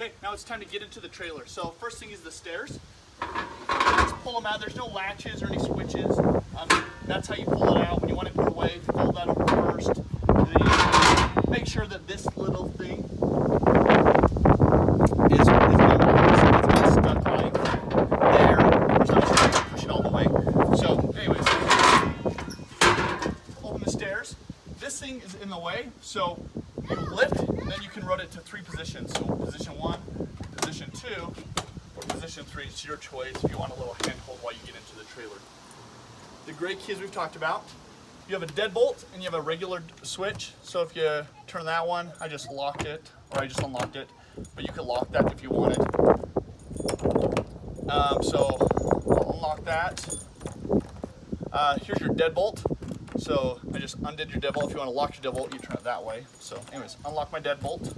Okay, now it's time to get into the trailer. So first thing is the stairs. Just pull them out. There's no latches or any switches. That's how you pull it out. When you want to put it away, if you fold that over first, then make sure that this little thing is going to stuck like there. There's no straight to push it all the way. So anyways, open the stairs. This thing is in the way, so you lift, and then you can rotate it to 3 positions. So position 1, position 2, or position 3. It's your choice if you want a little handhold while you get into the trailer. The gray keys we've talked about. You have a deadbolt and you have a regular switch. So if you turn that one, I just locked it, or I just unlocked it. But you could lock that if you wanted. So I'll unlock that. Here's your deadbolt. So I just undid your deadbolt. If you want to lock your deadbolt, you turn it that way. So anyways, unlock my deadbolt.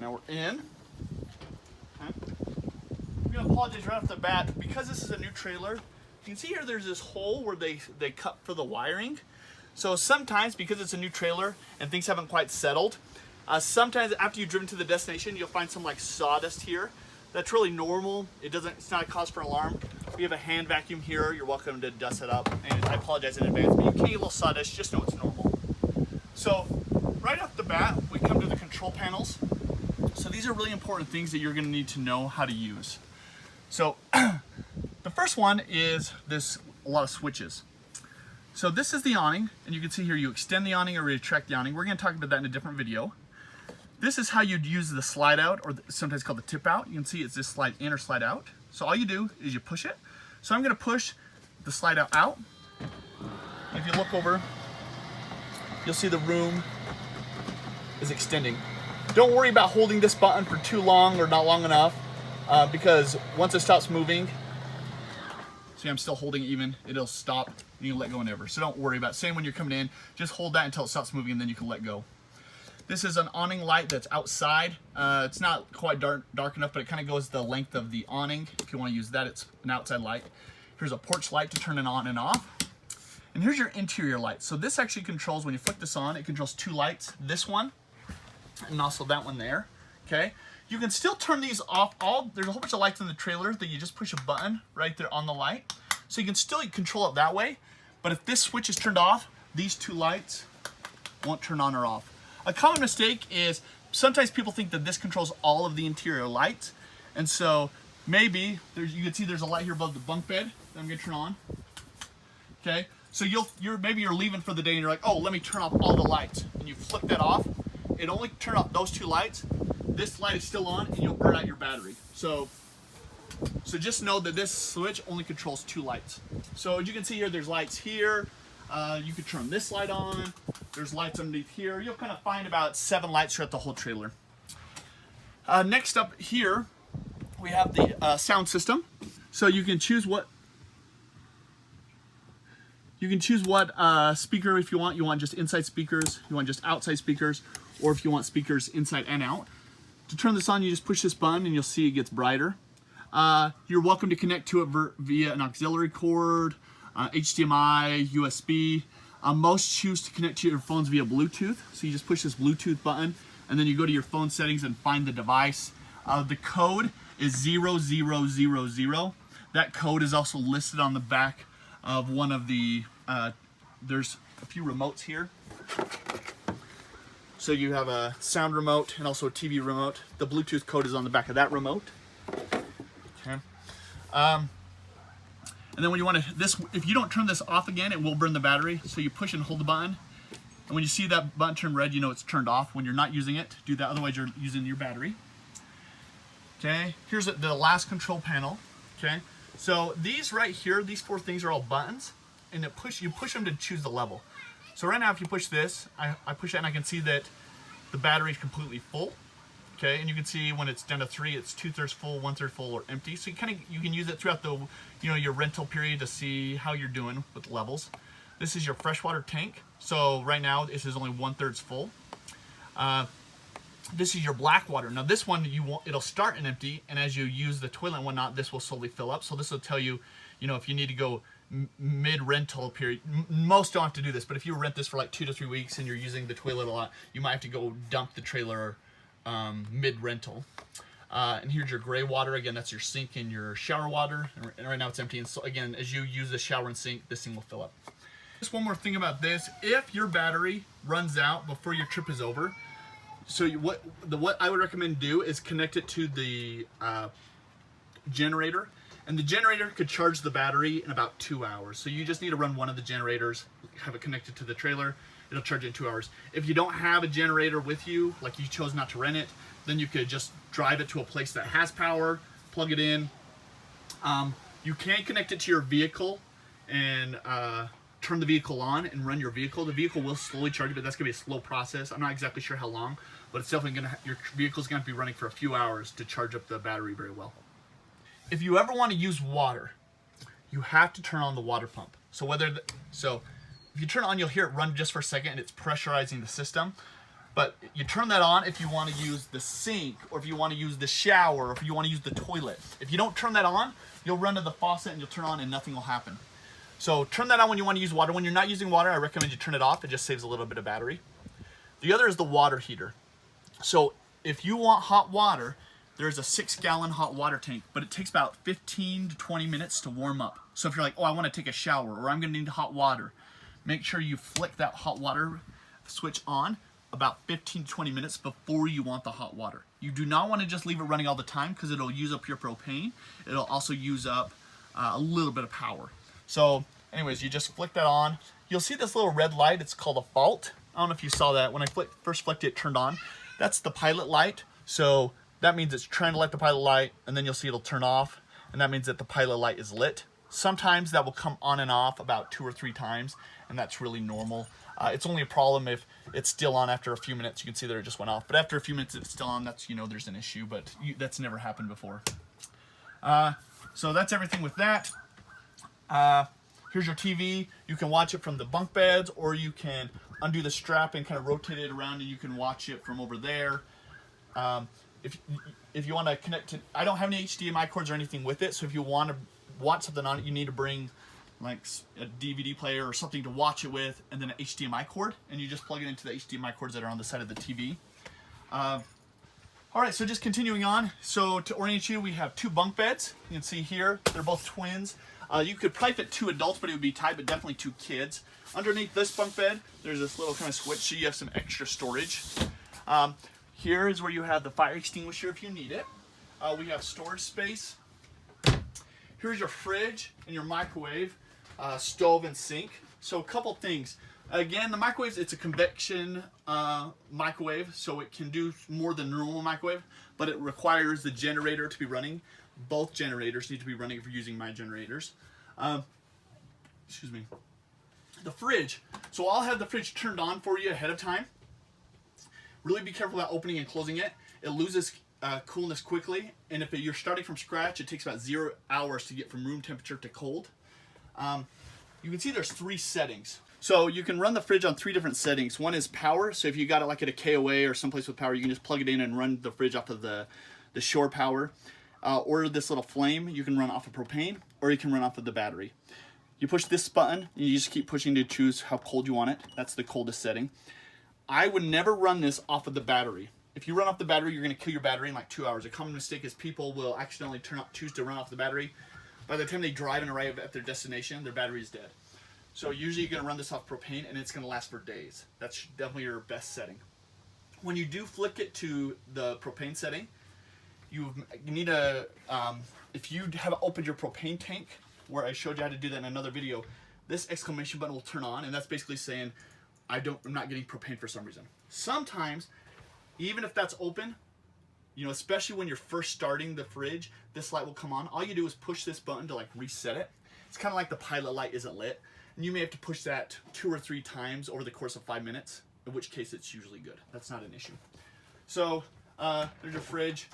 Now we're in. Okay. I'm going to apologize right off the bat. Because this is a new trailer, you can see here there's this hole where they cut for the wiring. So sometimes, because it's a new trailer and things haven't quite settled, sometimes after you've driven to the destination, you'll find some like sawdust here. That's really normal. It's not a cause for alarm. We have a hand vacuum here. You're welcome to dust it up. And I apologize in advance, but you can get a little sawdust. Just know it's normal. So right off the bat, we come to the control panels. So these are really important things that you're going to need to know how to use. So the first one is a lot of switches. So this is the awning, and you can see here you extend the awning or retract the awning. We're going to talk about that in a different video. This is how you'd use the slide out, or sometimes called the tip out. You can see it's this slide in or slide out. So all you do is you push it. So I'm going to push the slide out. And if you look over, you'll see the room is extending. Don't worry about holding this button for too long or not long enough, because once it stops moving, see I'm still holding it even, it'll stop and you can let go whenever. So don't worry about it. Same when you're coming in, just hold that until it stops moving and then you can let go. This is an awning light that's outside. It's not quite dark enough, but it kind of goes the length of the awning. If you want to use that, it's an outside light. Here's a porch light to turn it on and off. And here's your interior light. So this actually controls, when you flick this on, it controls 2 lights. This one, and also that one there, okay? You can still turn these off. There's a whole bunch of lights in the trailer that you just push a button right there on the light. So you can still control it that way. But if this switch is turned off, these 2 lights won't turn on or off. A common mistake is sometimes people think that this controls all of the interior lights. And so maybe, you can see there's a light here above the bunk bed that I'm gonna turn on. Okay, so maybe you're leaving for the day and you're like, oh, let me turn off all the lights. And you flick that off. It only turn off those 2 lights. This light is still on and you'll burn out your battery. So just know that this switch only controls 2 lights. So as you can see here, there's lights here. You could turn this light on. There's lights underneath here. You'll kind of find about 7 lights throughout the whole trailer. Next up here, we have the sound system. So you can choose what speaker if you want. You want just inside speakers, you want just outside speakers, or if you want speakers inside and out. To turn this on, you just push this button and you'll see it gets brighter. You're welcome to connect to it via an auxiliary cord, HDMI, USB. Most choose to connect to your phones via Bluetooth. So you just push this Bluetooth button and then you go to your phone settings and find the device. The code is 0000. That code is also listed on the back of one of the, there's a few remotes here. So you have a sound remote and also a TV remote. The Bluetooth code is on the back of that remote. Okay. And then when you want to, if you don't turn this off again, it will burn the battery. So you push and hold the button. And when you see that button turn red, you know it's turned off. When you're not using it, do that. Otherwise, you're using your battery. Okay. Here's the last control panel. Okay. So these right here, these 4 things are all buttons. And you push them to choose the level. So right now, if you push this, I push it and I can see that the battery is completely full. Okay, and you can see when it's down to 3, it's 2/3 full, 1/3 full, or empty. So you can use it throughout the your rental period to see how you're doing with levels. This is your freshwater tank. So right now this is only 1/3 full. This is your black water. Now this one it'll start in empty, and as you use the toilet and whatnot, this will slowly fill up. So this will tell you, if you need to go mid-rental period. Most don't have to do this, but if you rent this for like 2 to 3 weeks and you're using the toilet a lot, you might have to go dump the trailer mid-rental. And here's your gray water. Again, that's your sink and your shower water. And right now it's empty. And so again, as you use the shower and sink, this thing will fill up. Just one more thing about this. If your battery runs out before your trip is over, so what I would recommend do is connect it to the generator. And the generator could charge the battery in about 2 hours. So you just need to run one of the generators, have it connected to the trailer. It'll charge it in 2 hours. If you don't have a generator with you, like you chose not to rent it, then you could just drive it to a place that has power, plug it in. You can connect it to your vehicle and turn the vehicle on and run your vehicle. The vehicle will slowly charge it, but that's gonna be a slow process. I'm not exactly sure how long, but it's definitely your vehicle's gonna be running for a few hours to charge up the battery very well. If you ever want to use water, you have to turn on the water pump. So if you turn it on, you'll hear it run just for a second and it's pressurizing the system. But you turn that on if you want to use the sink, or if you want to use the shower, or if you want to use the toilet. If you don't turn that on, you'll run to the faucet and you'll turn on and nothing will happen. So turn that on when you want to use water. When you're not using water, I recommend you turn it off. It just saves a little bit of battery. The other is the water heater. So if you want hot water, there's a 6-gallon hot water tank, but it takes about 15 to 20 minutes to warm up. So if you're like, oh, I want to take a shower, or I'm going to need hot water, make sure you flick that hot water switch on about 15 to 20 minutes before you want the hot water. You do not want to just leave it running all the time because it'll use up your propane. It'll also use up a little bit of power. So anyways, you just flick that on. You'll see this little red light. It's called a fault. I don't know if you saw that. When I first flicked it, turned on. That's the pilot light. So that means it's trying to light the pilot light, and then you'll see it'll turn off, and that means that the pilot light is lit. Sometimes that will come on and off about 2 or 3 times, and that's really normal. It's only a problem if it's still on after a few minutes. You can see that it just went off, but after a few minutes it's still on. That's, there's an issue, but that's never happened before. So that's everything with that. Here's your TV. You can watch it from the bunk beds, or you can undo the strap and kind of rotate it around, and you can watch it from over there. If you want to connect to, I don't have any HDMI cords or anything with it, so if you want to watch something on it, you need to bring like a DVD player or something to watch it with, and then an HDMI cord, and you just plug it into the HDMI cords that are on the side of the TV. All right, so just continuing on. So to orient you, we have 2 bunk beds. You can see here, they're both twins. You could probably fit 2 adults, but it would be tight, but definitely 2 kids. Underneath this bunk bed, there's this little kind of switch, so you have some extra storage. Here is where you have the fire extinguisher if you need it. We have storage space. Here's your fridge and your microwave, stove and sink. So a couple things. Again, the microwave, it's a convection microwave, so it can do more than normal microwave, but it requires the generator to be running. Both generators need to be running if you're using my generators. Excuse me. The fridge. So I'll have the fridge turned on for you ahead of time. Really be careful about opening and closing it. It loses coolness quickly, and if you're starting from scratch, it takes about 0 hours to get from room temperature to cold. You can see there's 3 settings. So you can run the fridge on 3 different settings. One is power, so if you got it like at a KOA or someplace with power, you can just plug it in and run the fridge off of the shore power. Or this little flame, you can run off of propane, or you can run off of the battery. You push this button, and you just keep pushing to choose how cold you want it. That's the coldest setting. I would never run this off of the battery. If you run off the battery, you're going to kill your battery in like 2 hours. A common mistake is people will accidentally choose to run off the battery. By the time they drive and arrive at their destination, their battery is dead. So usually you're going to run this off propane, and it's going to last for days. That's definitely your best setting. When you do flick it to the propane setting, you need to, if you have opened your propane tank, where I showed you how to do that in another video, this exclamation button will turn on, and that's basically saying, I'm not getting propane for some reason. Sometimes, even if that's open, especially when you're first starting the fridge, this light will come on. All you do is push this button to like reset it. It's kind of like the pilot light isn't lit, and you may have to push that 2 or 3 times over the course of 5 minutes, in which case it's usually good. That's not an issue. So there's your fridge.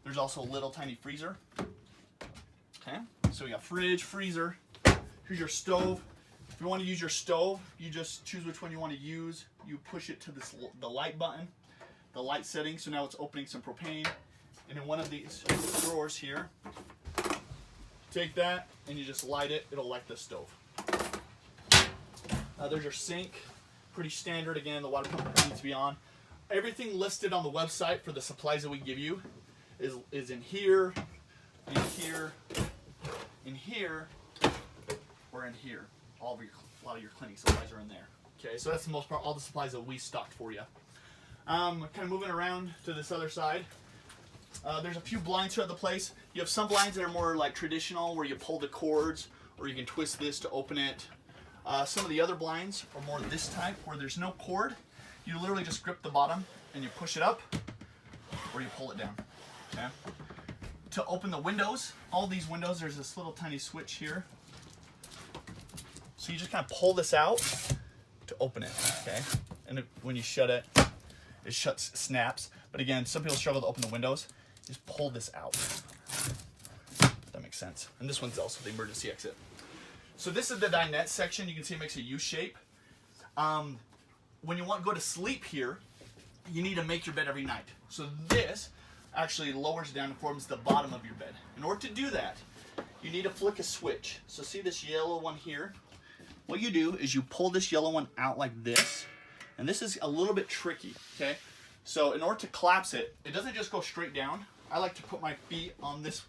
There's also a little tiny freezer. Okay, so we got fridge, freezer. Here's your stove. If you want to use your stove, you just choose which one you want to use. You push it to the light button, the light setting. So now it's opening some propane. And in one of these drawers here, take that and you just light it. It'll light the stove. There's your sink. Pretty standard. Again, the water pump needs to be on. everything listed on the website for the supplies that we give you is in here, in here, in here, or in here. A lot of your cleaning supplies are in there. Okay, so that's the most part, all the supplies that we stocked for you. Kind of moving around to this other side. There's a few blinds throughout the place. You have some blinds that are more like traditional, where you pull the cords, or you can twist this to open it. Some of the other blinds are more this type, where there's no cord. You literally just grip the bottom and you push it up, or you pull it down. Okay. To open the windows, all these windows, there's this little tiny switch here. So you just kind of pull this out to open it. Okay. And when you shut it, it snaps. But again, some people struggle to open the windows. Just pull this out. If that makes sense. And this one's also the emergency exit. So this is the dinette section. You can see it makes a U shape. When you want to go to sleep here, you need to make your bed every night. So this actually lowers down and forms the bottom of your bed. In order to do that, you need to flick a switch. So see this yellow one here? What you do is you pull this yellow one out like this. And this is a little bit tricky, okay? So in order to collapse it, it doesn't just go straight down. I like to put my feet on this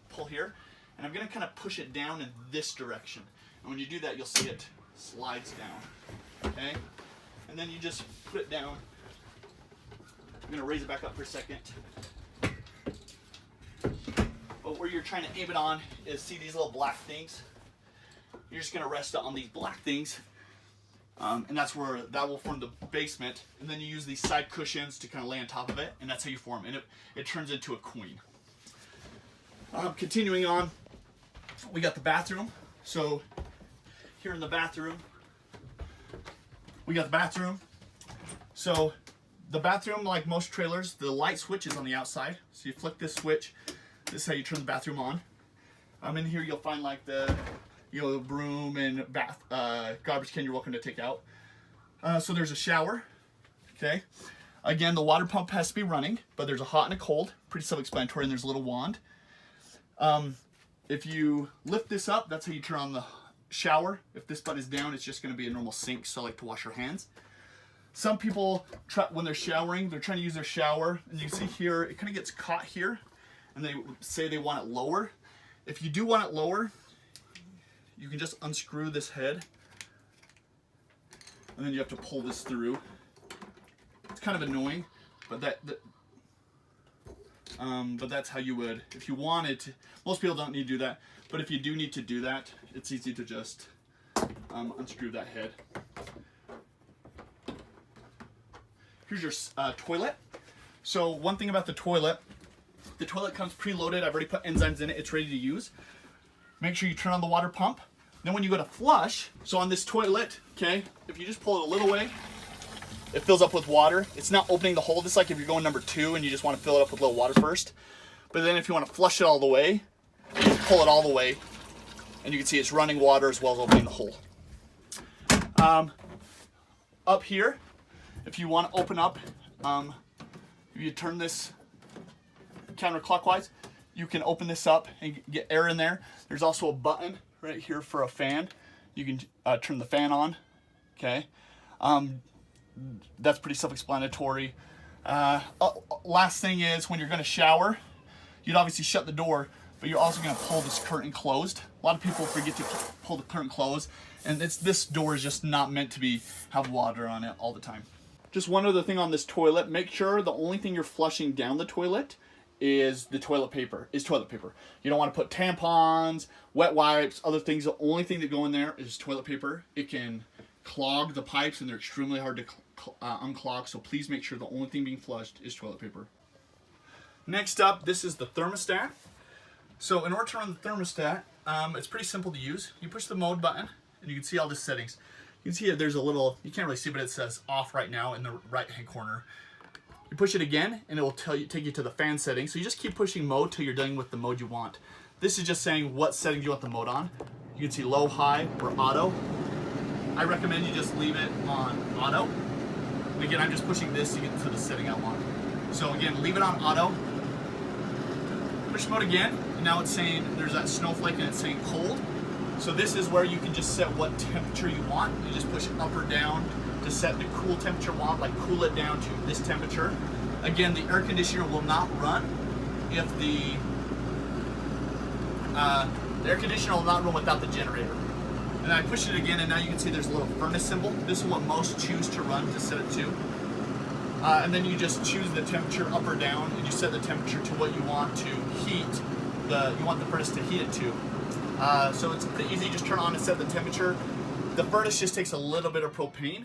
pull here, and I'm gonna kind of push it down in this direction. And when you do that, you'll see it slides down, okay? And then you just put it down. I'm gonna raise it back up for a second. But where you're trying to aim it on is, see these little black things? You're just gonna rest it on these black things. And that's where that will form the basement. And then you use these side cushions to kind of lay on top of it, and that's how you form. And it turns into a queen. Continuing on, we got the bathroom. So here in the bathroom, we got the bathroom. So the bathroom, like most trailers, the light switch is on the outside. So you flick this switch. This is how you turn the bathroom on. In here you'll find like the broom and bath, garbage can you're welcome to take out. So there's a shower, okay? Again, the water pump has to be running, but there's a hot and a cold, pretty self-explanatory, and there's a little wand. If you lift this up, that's how you turn on the shower. If this button is down, it's just gonna be a normal sink, so I like to wash your hands. Some people, when they're showering, they're trying to use their shower, and you can see here, it kind of gets caught here, and they say they want it lower. If you do want it lower, you can just unscrew this head, and then you have to pull this through. It's kind of annoying, but that's how you would, if you wanted to. Most people don't need to do that, but if you do need to do that, it's easy to just unscrew that head. Here's your toilet. So one thing about the toilet comes preloaded. I've already put enzymes in it. It's ready to use. Make sure you turn on the water pump. Then when you go to flush, so on this toilet, okay, if you just pull it a little way, it fills up with water. It's not opening the hole. This is like if you're going number 2 and you just want to fill it up with a little water first. But then if you want to flush it all the way, you pull it all the way, and you can see it's running water as well as opening the hole. Up here, if you want to open up, if you turn this counterclockwise, you can open this up and get air in there. There's also a button right here for a fan. You can turn the fan on, okay? That's pretty self-explanatory. Last thing is, when you're gonna shower, you'd obviously shut the door, but you're also gonna pull this curtain closed. A lot of people forget to pull the curtain closed, and this door is just not meant to have water on it all the time. Just one other thing on this toilet, make sure the only thing you're flushing down the toilet is toilet paper. You don't want to put tampons, wet wipes, other things. The only thing that go in there is toilet paper. It can clog the pipes, and they're extremely hard to unclog, so please make sure the only thing being flushed is toilet paper. Next up, this is the thermostat. So in order to run the thermostat, it's pretty simple to use. You push the mode button, and you can see all the settings. You can see there's a little, you can't really see, but it says off right now in the right-hand corner. You push it again, and it will take you to the fan settings. So you just keep pushing mode till you're done with the mode you want. This is just saying what setting you want the mode on. You can see low, high, or auto. I recommend you just leave it on auto. And again, I'm just pushing this to get to the setting I want. So again, leave it on auto. Push mode again, and now it's saying there's that snowflake and it's saying cold. So this is where you can just set what temperature you want. You just push it up or down to set the cool temperature wand, like cool it down to this temperature. Again, the air conditioner will not run if the air conditioner will not run without the generator. And I push it again, and now you can see there's a little furnace symbol. This is what most choose to run to set it to. And then you just choose the temperature up or down, and you set the temperature to what you want to heat. You want the furnace to heat it to. So it's easy. Just turn on and set the temperature. The furnace just takes a little bit of propane.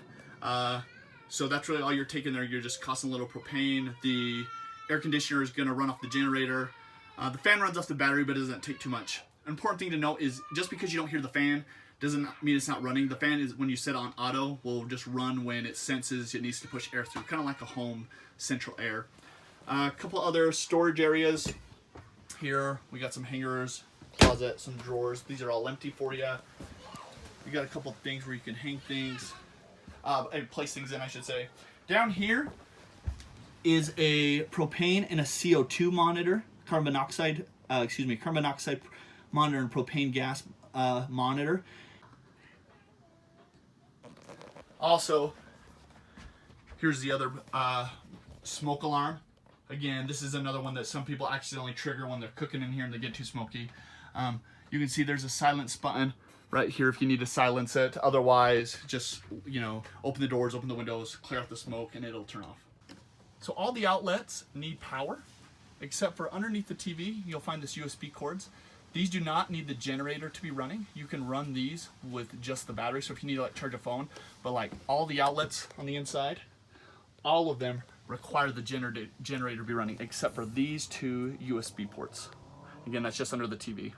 So that's really all you're taking there. You're just causing a little propane. The air conditioner is going to run off the generator. The fan runs off the battery, but it doesn't take too much. An important thing to note is just because you don't hear the fan doesn't mean it's not running. The fan is, when you set it on auto, will just run when it senses it needs to push air through, kind of like a home central air. A couple other storage areas. Here we got some hangers, closet, some drawers. These are all empty for you. You got a couple things where you can hang things, and place things in, I should say. Down here is a propane and a CO2 monitor, carbon monoxide monitor and propane gas monitor. Also, here's the other smoke alarm. Again, this is another one that some people accidentally trigger when they're cooking in here and they get too smoky. You can see there's a silence button right here if you need to silence it. Otherwise, just, open the doors, open the windows, clear out the smoke, and it'll turn off. So all the outlets need power, except for underneath the TV, you'll find this USB cords. These do not need the generator to be running. You can run these with just the battery. So if you need to like charge a phone, but like all the outlets on the inside, all of them require the generator to be running, except for these two USB ports. Again, that's just under the TV.